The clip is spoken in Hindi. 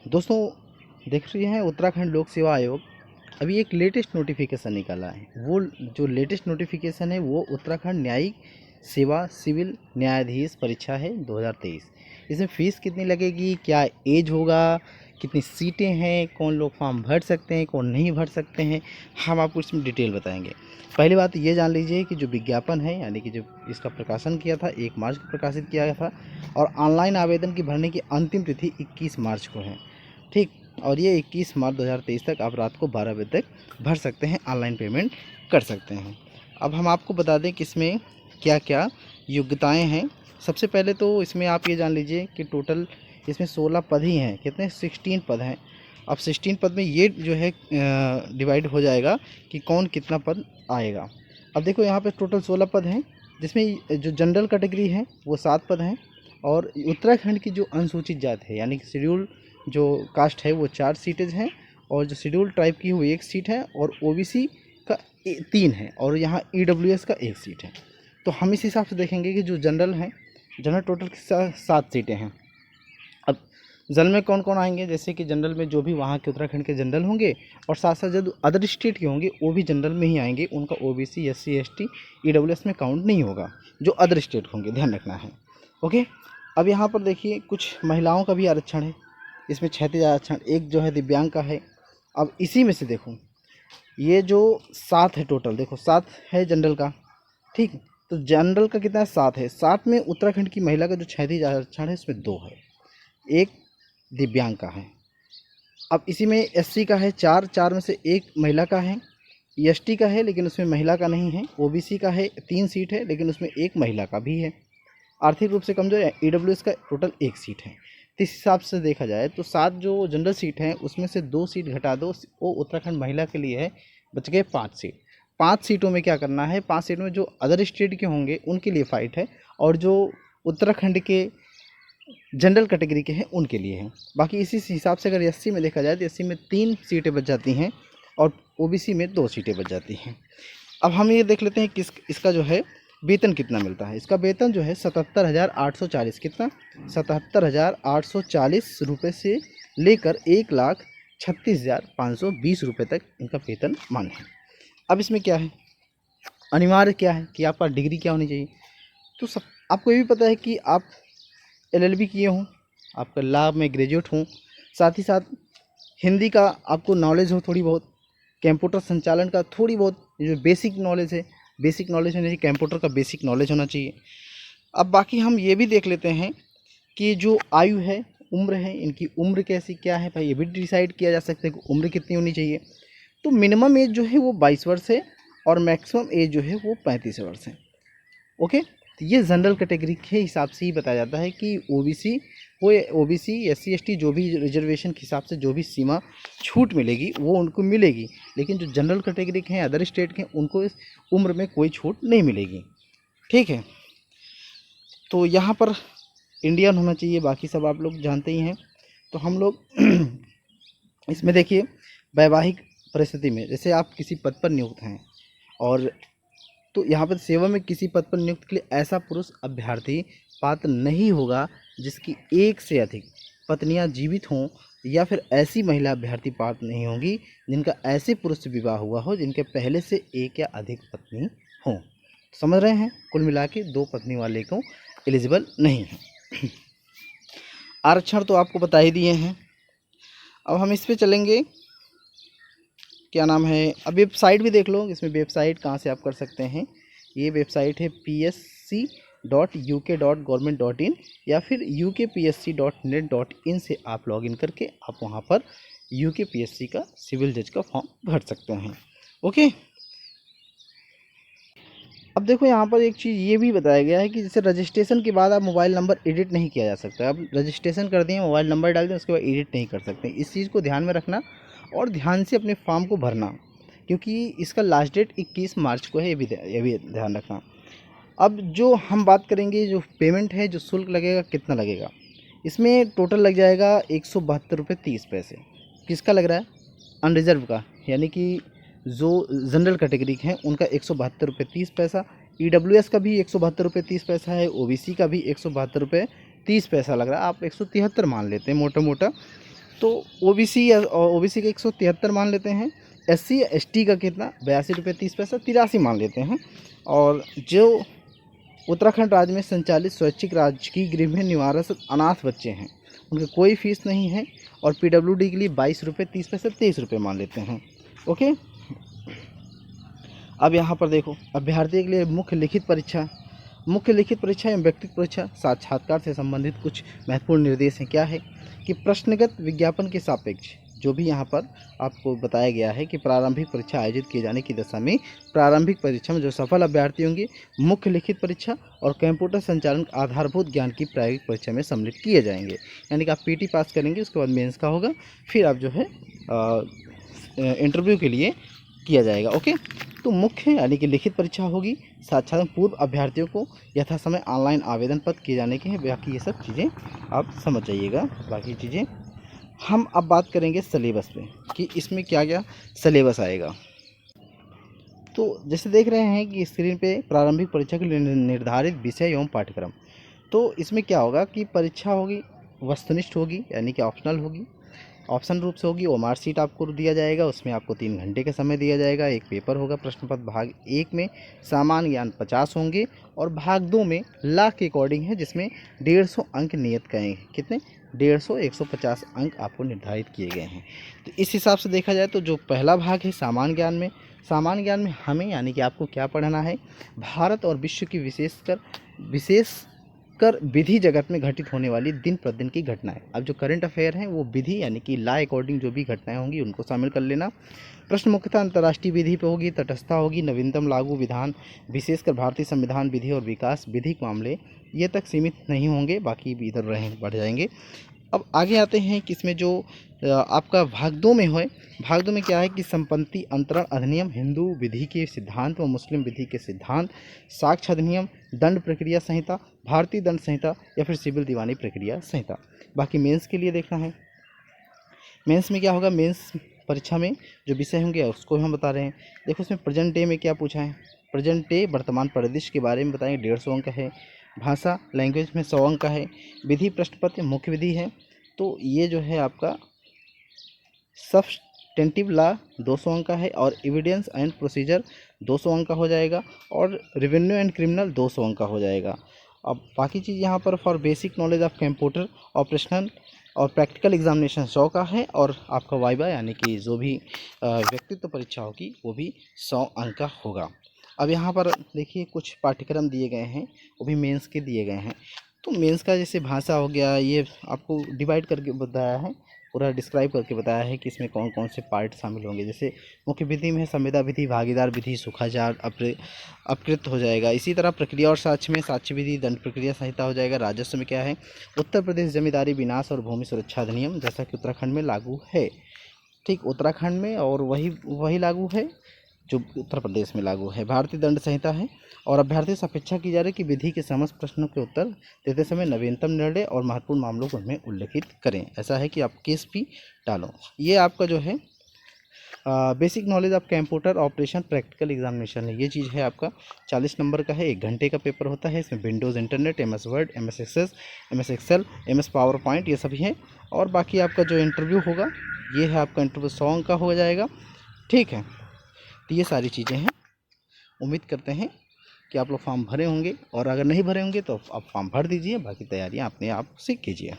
दोस्तों, देख रहे हैं उत्तराखंड लोक सेवा आयोग अभी एक लेटेस्ट नोटिफिकेशन निकाला है। वो जो लेटेस्ट नोटिफिकेशन है वो उत्तराखंड न्यायिक सेवा सिविल न्यायाधीश परीक्षा है 2023। इसमें फ़ीस कितनी लगेगी, क्या एज होगा, कितनी सीटें हैं, कौन लोग फॉर्म भर सकते हैं, कौन नहीं भर सकते हैं, हम आपको इसमें डिटेल बताएंगे। पहली बात ये जान लीजिए कि जो विज्ञापन है यानी कि जो इसका प्रकाशन किया था 1 मार्च को प्रकाशित किया गया था और ऑनलाइन आवेदन की भरने की अंतिम तिथि 21 मार्च को है। ठीक। और ये 21 मार्च 2023 तक आप रात को 12 बजे तक भर सकते हैं, ऑनलाइन पेमेंट कर सकते हैं। अब हम आपको बता दें कि इसमें क्या क्या योग्यताएं हैं। सबसे पहले तो इसमें आप ये जान लीजिए कि टोटल इसमें 16 पद ही हैं। कितने? 16 पद हैं। अब 16 पद में ये जो है डिवाइड हो जाएगा कि कौन कितना पद आएगा। अब देखो यहाँ पे टोटल 16 पद हैं, जिसमें जो जनरल कैटेगरी है वो 7 पद हैं और उत्तराखंड की जो अनुसूचित जाति है यानी कि शेड्यूल जो कास्ट है वो 4 सीटें हैं और जो शेड्यूल ट्राइब की वो 1 सीट है और ओबीसी का 3 है और यहाँ ईडब्ल्यूएस का 1 सीट है। तो हम इस हिसाब से देखेंगे कि जो जनरल हैं, जनरल टोटल 7 सीटें हैं। अब जनरल में कौन कौन आएंगे, जैसे कि जनरल में जो भी वहाँ के उत्तराखंड के जनरल होंगे और साथ साथ जो अदर स्टेट के होंगे वो भी जनरल में ही आएंगे। उनका ओबीसी एससी एसटी ईडब्ल्यूएस में काउंट नहीं होगा, जो अदर स्टेट होंगे, ध्यान रखना है। ओके। अब यहाँ पर देखिए कुछ महिलाओं का भी आरक्षण है। इसमें 36 आरक्षण, एक जो है दिव्यांग का है। अब इसी में से देखो ये जो 7 है टोटल, देखो 7 है जनरल का। ठीक। तो जनरल का कितना है? 7 है। 7 में उत्तराखंड की महिला का जो 36 आरक्षण है इसमें 2 है, एक दिव्यांग का है। अब इसी में एससी का है 4, 4 में से एक महिला का है। एसटी का है लेकिन उसमें महिला का नहीं है। ओबीसी का है 3 सीट है लेकिन उसमें एक महिला का भी है। आर्थिक रूप से कमजोर है ईडब्ल्यूएस का टोटल 1 सीट है। तो इस हिसाब से देखा जाए तो 7 जो जनरल सीट हैं उसमें से 2 सीट घटा दो, वो उत्तराखंड महिला के लिए है, बच गए 5 सीट। 5 सीटों में क्या करना है, 5 सीटों में जो अदर स्टेट के होंगे उनके लिए फाइट है और जो उत्तराखंड के जनरल कैटेगरी के हैं उनके लिए है। बाकी इसी हिसाब से अगर एससी में देखा जाए तो एससी में 3 सीटें बच जाती हैं और ओबीसी में 2 सीटें बच जाती हैं। अब हम ये देख लेते हैं कि इसका जो है वेतन कितना मिलता है। इसका वेतन जो है 77,840, कितना? 77,840 रुपये से लेकर 1,36,520 रुपये तक इनका वेतन मान है। अब इसमें क्या है, अनिवार्य क्या है कि आपका डिग्री क्या होनी चाहिए। तो सब आपको ये भी पता है कि आप एलएलबी किए हों, आपका लॉ में ग्रेजुएट हों, साथ ही साथ हिंदी का आपको नॉलेज हो थोड़ी बहुत, कंप्यूटर संचालन का थोड़ी बहुत जो बेसिक नॉलेज है, बेसिक नॉलेज होना चाहिए, कंप्यूटर का बेसिक नॉलेज होना चाहिए। अब बाकी हम ये भी देख लेते हैं कि जो आयु है, उम्र है, इनकी उम्र कैसी क्या है भाई, ये भी डिसाइड किया जा सकता है कि उम्र कितनी होनी चाहिए। तो मिनिमम एज जो है वो 22 वर्ष है और मैक्सिमम एज जो है वो 35 वर्ष है। ओके। तो ये जनरल कैटेगरी के हिसाब से ही बताया जाता है कि ओबीसी हो, ओबीसी एससी एसटी जो भी रिजर्वेशन के हिसाब से जो भी सीमा छूट मिलेगी वो उनको मिलेगी, लेकिन जो जनरल कैटेगरी के हैं अदर स्टेट के उनको इस उम्र में कोई छूट नहीं मिलेगी। ठीक है। तो यहाँ पर इंडियन होना चाहिए, बाकी सब आप लोग जानते ही हैं। तो हम लोग इसमें देखिए वैवाहिक परिस्थिति में जैसे आप किसी पद पर नियुक्त हैं और तो यहाँ पर सेवा में किसी पद पर नियुक्त के लिए ऐसा पुरुष अभ्यर्थी पात्र नहीं होगा जिसकी एक से अधिक पत्नियां जीवित हों या फिर ऐसी महिला अभ्यर्थी पात्र नहीं होंगी जिनका ऐसे पुरुष से विवाह हुआ हो जिनके पहले से एक या अधिक पत्नी हों। समझ रहे हैं, कुल मिला के 2 पत्नी वाले को एलिजिबल नहीं है। आरक्षण तो आपको बता ही दिए हैं। अब हम इस पे चलेंगे, क्या नाम है, अब वेबसाइट भी देख लो। इसमें वेबसाइट कहाँ से आप कर सकते हैं, ये वेबसाइट है psc.uk.government.in या फिर ukpsc.net.in से आप लॉगिन करके आप वहाँ पर यूकेपीएससी का सिविल जज का फॉर्म भर सकते हैं। ओके। अब देखो यहाँ पर एक चीज़ ये भी बताया गया है कि जैसे रजिस्ट्रेशन के बाद आप मोबाइल नंबर एडिट नहीं किया जा सकता। अब रजिस्ट्रेशन कर दिए, मोबाइल नंबर डाल दें, उसके बाद एडिट नहीं कर सकते। इस चीज़ को ध्यान में रखना और ध्यान से अपने फॉर्म को भरना, क्योंकि इसका लास्ट डेट 21 मार्च को है, ये भी ध्यान रखना। अब जो हम बात करेंगे जो पेमेंट है, जो शुल्क लगेगा कितना लगेगा, इसमें टोटल लग जाएगा 172 रुपये 30 पैसे। किसका लग रहा है? अनरिजर्व का, यानी कि जो जनरल कैटेगरी के हैं उनका 172 रुपये 30 पैसा। ईडब्ल्यूएस का भी 172 रुपये 30 पैसा है। ओबीसी का भी 172 रुपये 30 पैसा लग रहा है। आप 173 मान लेते हैं मोटा मोटा। तो ओबीसी या ओबीसी का 173 मान लेते हैं, एससी या एसटी का कितना 82 रुपये 30 पैसा 83 मान लेते हैं। और जो उत्तराखंड राज्य में संचालित स्वैच्छिक राजकीय गृह में निवारक अनाथ बच्चे हैं उनकी कोई फीस नहीं है, और पीडब्ल्यूडी के लिए 22 रुपये 30 पैसा 23 रुपये मान लेते हैं। ओके, अब यहाँ पर देखो अभ्यर्थी के लिए मुख्य लिखित परीक्षा एवं व्यक्तिगत परीक्षा साक्षात्कार से संबंधित कुछ महत्वपूर्ण निर्देश हैं। क्या है कि प्रश्नगत विज्ञापन के सापेक्ष जो भी यहाँ पर आपको बताया गया है कि प्रारंभिक परीक्षा आयोजित किए जाने की दशा में प्रारंभिक परीक्षा में जो सफल अभ्यर्थी होंगे मुख्य लिखित परीक्षा और कंप्यूटर संचालन आधारभूत ज्ञान की प्रायोगिक परीक्षा में सम्मिलित किए जाएंगे। यानी कि आप पीटी पास करेंगे, उसके बाद मेंस का होगा, फिर आप जो है इंटरव्यू के लिए किया जाएगा। ओके, तो मुख्य यानी कि लिखित परीक्षा होगी। साक्षात्कार पूर्व अभ्यर्थियों को यथा समय ऑनलाइन आवेदन पत्र किए जाने के हैं। बाकी ये सब चीज़ें आप समझ जाइएगा। बाकी चीज़ें हम अब बात करेंगे सिलेबस पे कि इसमें क्या क्या सिलेबस आएगा। तो जैसे देख रहे हैं कि स्क्रीन पे प्रारंभिक परीक्षा के लिए निर्धारित विषय एवं पाठ्यक्रम। तो इसमें क्या होगा कि परीक्षा होगी वस्तुनिष्ठ होगी, यानी कि ऑप्शनल होगी, ऑप्शन रूप से होगी। ओमार सीट आपको दिया जाएगा, उसमें आपको 3 घंटे का समय दिया जाएगा। एक पेपर होगा प्रश्न पत्र, भाग 1 में सामान्य ज्ञान 50 होंगे और भाग 2 में लाख के अकॉर्डिंग है, जिसमें 150 अंक नियत करेंगे। कितने 150 150 अंक आपको निर्धारित किए गए हैं। तो इस हिसाब से देखा जाए तो जो पहला भाग है सामान्य ज्ञान में हमें यानी कि आपको क्या पढ़ना है, भारत और विश्व की विशेषकर विधि जगत में घटित होने वाली दिन प्रतिदिन की घटनाएं। अब जो करंट अफेयर हैं वो विधि यानी कि लॉ अकॉर्डिंग जो भी घटनाएं होंगी उनको शामिल कर लेना। प्रश्न मुख्यतः अंतर्राष्ट्रीय विधि पे होगी, तटस्थता होगी, नवीनतम लागू विधान, विशेषकर भारतीय संविधान विधि और विकास विधिक मामले ये तक सीमित नहीं होंगे, बाकी भी इधर बढ़ जाएंगे। अब आगे आते हैं कि इसमें जो आपका भाग 2 में है, भाग 2 में क्या है कि संपत्ति अंतरण अधिनियम, हिंदू विधि के सिद्धांत व मुस्लिम विधि के सिद्धांत, साक्ष्य अधिनियम, दंड प्रक्रिया संहिता, भारतीय दंड संहिता या फिर सिविल दीवानी प्रक्रिया संहिता। बाकी मेंस के लिए देखना है। मेंस में क्या होगा, मेंस परीक्षा में जो विषय होंगे उसको हम बता रहे हैं। देखो इसमें प्रेजेंट डे में क्या पूछा है, प्रेजेंट डे वर्तमान परिदृश्य के बारे में बताएंगे, 150 अंक है। भाषा लैंग्वेज में 100 अंक का है। विधि प्रश्न पत्र मुख्य विधि है, तो ये जो है आपका सब्सटेंटिव लॉ 200 अंक का है, और एविडेंस एंड प्रोसीजर 200 अंक का हो जाएगा, और रेवेन्यू एंड क्रिमिनल 200 अंक का हो जाएगा। अब बाकी चीज़ यहाँ पर for basic knowledge of computer operational और प्रैक्टिकल एग्जामिनेशन 100 का है, और आपका वाइवा यानी कि जो भी व्यक्तित्व परीक्षा होगी वो भी 100 अंक का होगा। अब यहाँ पर देखिए कुछ पाठ्यक्रम दिए गए हैं, वो भी मेंस के दिए गए हैं। तो मेंस का जैसे भाषा हो गया, ये आपको डिवाइड करके बताया है, पूरा डिस्क्राइब करके बताया है कि इसमें कौन कौन से पार्ट शामिल होंगे। जैसे मुख्य विधि में संविदा विधि, भागीदार विधि, सुखाचार, अपकृत हो जाएगा। इसी तरह प्रक्रिया और साक्ष्य में साक्ष्य विधि, दंड प्रक्रिया संहिता हो जाएगा। राजस्व में क्या है, उत्तर प्रदेश जमींदारी विनाश और भूमि सुरक्षा अधिनियम, जैसा कि उत्तराखंड में लागू है। ठीक, उत्तराखंड में और वही लागू है जो उत्तर प्रदेश में लागू है। भारतीय दंड संहिता है, और अभ्यर्थी से अपेक्षा की जा रही है कि विधि के समस्त प्रश्नों के उत्तर देते समय नवीनतम निर्णय और महत्वपूर्ण मामलों को उनमें उल्लेखित करें। ऐसा है कि आप केस भी डालो। ये आपका जो है basic knowledge of computer operation practical examination है। ये चीज़ है आपका 40 नंबर का है, 1 घंटे का पेपर होता है। इसमें Windows internet, MS Word, MS Excel, MS PowerPoint ये सभी हैं। और बाकी आपका जो इंटरव्यू होगा ये है आपका इंटरव्यू 100 अंक का हो जाएगा। ठीक है, तो ये सारी चीज़ें हैं। उम्मीद करते हैं कि आप लोग फॉर्म भरे होंगे, और अगर नहीं भरे होंगे तो आप फॉर्म भर दीजिए, बाकी तैयारियां अपने आप से कीजिए।